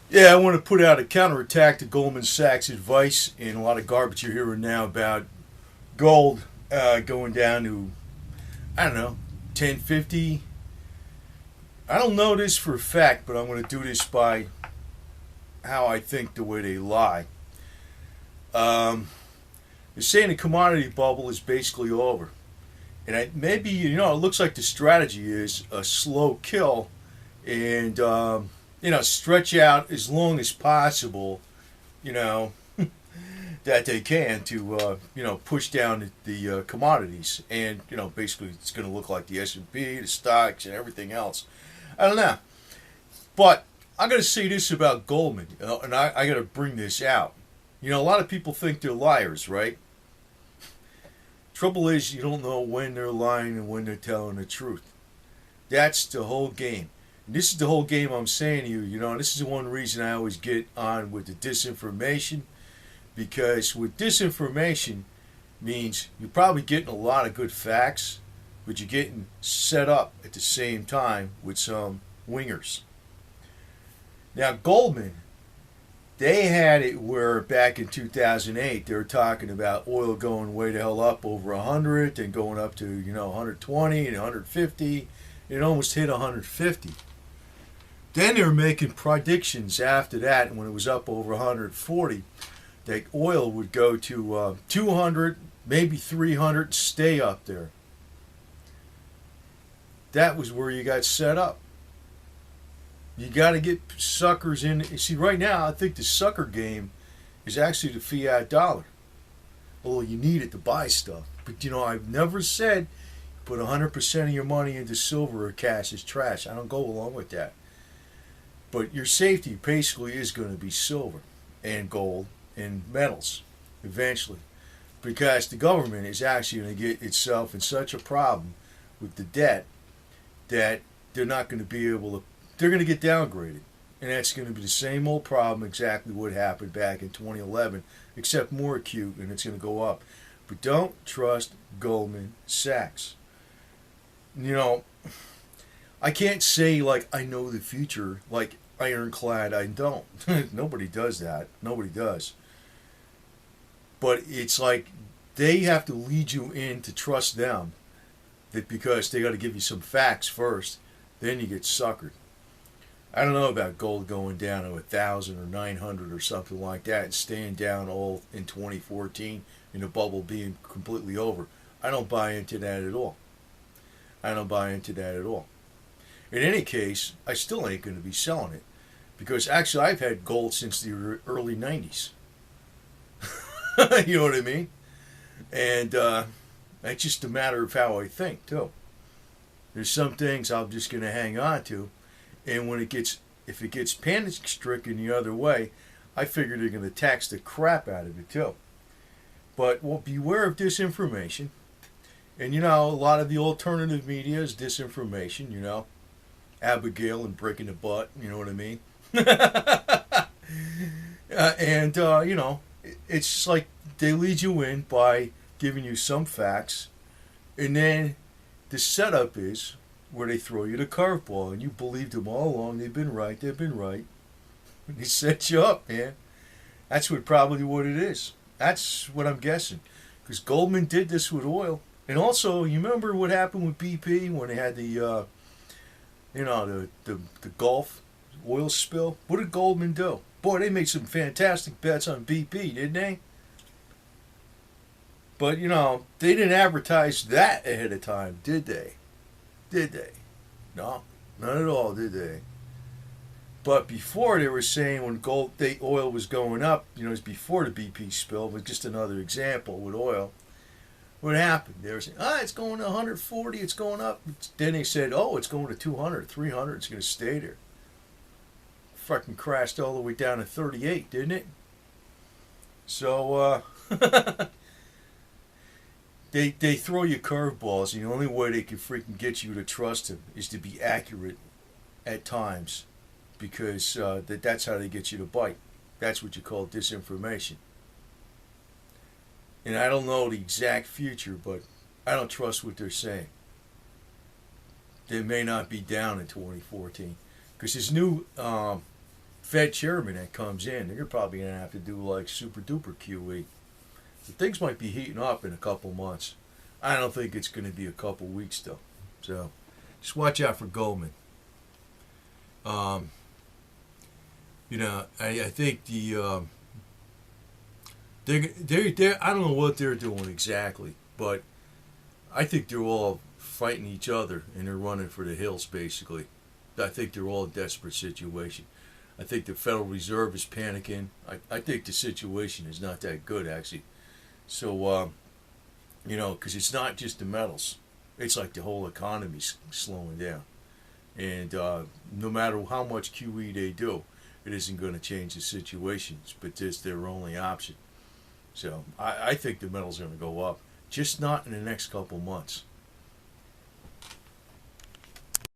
Yeah, I want to put out a counterattack to Goldman Sachs advice and a lot of garbage you're hearing now about gold going down to, I don't know, 1050. I don't know this for a fact, but I'm going to do this by how I think the way they lie. Um, they're saying the commodity bubble is basically over. And maybe, it looks like the strategy is a slow kill and, stretch out as long as possible, you know, that they can to, push down the commodities. And, basically it's going to look like the S&P, the stocks, and everything else. I don't know. But I got to say this about Goldman, and I got to bring this out. A lot of people think they're liars, right? Trouble is, you don't know when they're lying and when they're telling the truth. That's the whole game. And this is the whole game I'm saying to you. This is the one reason I always get on with the disinformation. Because with disinformation means you're probably getting a lot of good facts, but you're getting set up at the same time with some wingers. Now, Goldman, they had it where back in 2008 they were talking about oil going way the hell up over 100 and going up to 120 and 150. It almost hit 150. Then they were making predictions after that, and when it was up over 140, that oil would go to 200, maybe 300, stay up there. That was where you got set up. You got to get suckers in. You see, right now, I think the sucker game is actually the fiat dollar. Although you need it to buy stuff. But, I've never said put 100% of your money into silver or cash is trash. I don't go along with that. But your safety basically is going to be silver and gold and metals eventually. Because the government is actually going to get itself in such a problem with the debt that they're not going to be able to. They're going to get downgraded. And that's going to be the same old problem, exactly what happened back in 2011, except more acute, and it's going to go up. But don't trust Goldman Sachs. I can't say, I know the future, ironclad, I don't. Nobody does that. Nobody does. But it's like they have to lead you in to trust them, that because they got to give you some facts first, then you get suckered. I don't know about gold going down to 1,000 or 900 or something like that and staying down all in 2014 and the bubble being completely over. I don't buy into that at all. I don't buy into that at all. In any case, I still ain't going to be selling it because actually I've had gold since the early 90s. You know what I mean? And that's just a matter of how I think, too. There's some things I'm just going to hang on to. And if it gets panic stricken the other way, I figure they're going to tax the crap out of it too. But beware of disinformation. And a lot of the alternative media is disinformation. Abigail and breaking the butt. You know what I mean? It's just like they lead you in by giving you some facts, and then the setup is where they throw you the curveball, and you believed them all along. They've been right. They set you up, man. That's probably what it is. That's what I'm guessing. Because Goldman did this with oil. And also, you remember what happened with BP when they had the Gulf oil spill? What did Goldman do? Boy, they made some fantastic bets on BP, didn't they? But, they didn't advertise that ahead of time, did they? Did they? No, not at all, did they? But before they were saying when oil was going up, it was before the BP spill, but just another example with oil. What happened? They were saying, it's going to 140, it's going up. Then they said, it's going to 200, 300, it's going to stay there. Fucking crashed all the way down to 38, didn't it? So, They throw you curveballs, and the only way they can freaking get you to trust them is to be accurate at times, because that's how they get you to bite. That's what you call disinformation. And I don't know the exact future, but I don't trust what they're saying. They may not be down in 2014, because this new Fed chairman that comes in, they're probably going to have to do like super duper QE. So things might be heating up in a couple months. I don't think it's going to be a couple weeks though. So just watch out for Goldman. I think they I don't know what they're doing exactly, but I think they're all fighting each other and they're running for the hills basically. I think they're all in a desperate situation. I think the Federal Reserve is panicking. I think the situation is not that good actually. So because it's not just the metals. It's like the whole economy's slowing down. And no matter how much QE they do, it isn't going to change the situation. But it's their only option. So I think the metals are going to go up, just not in the next couple months.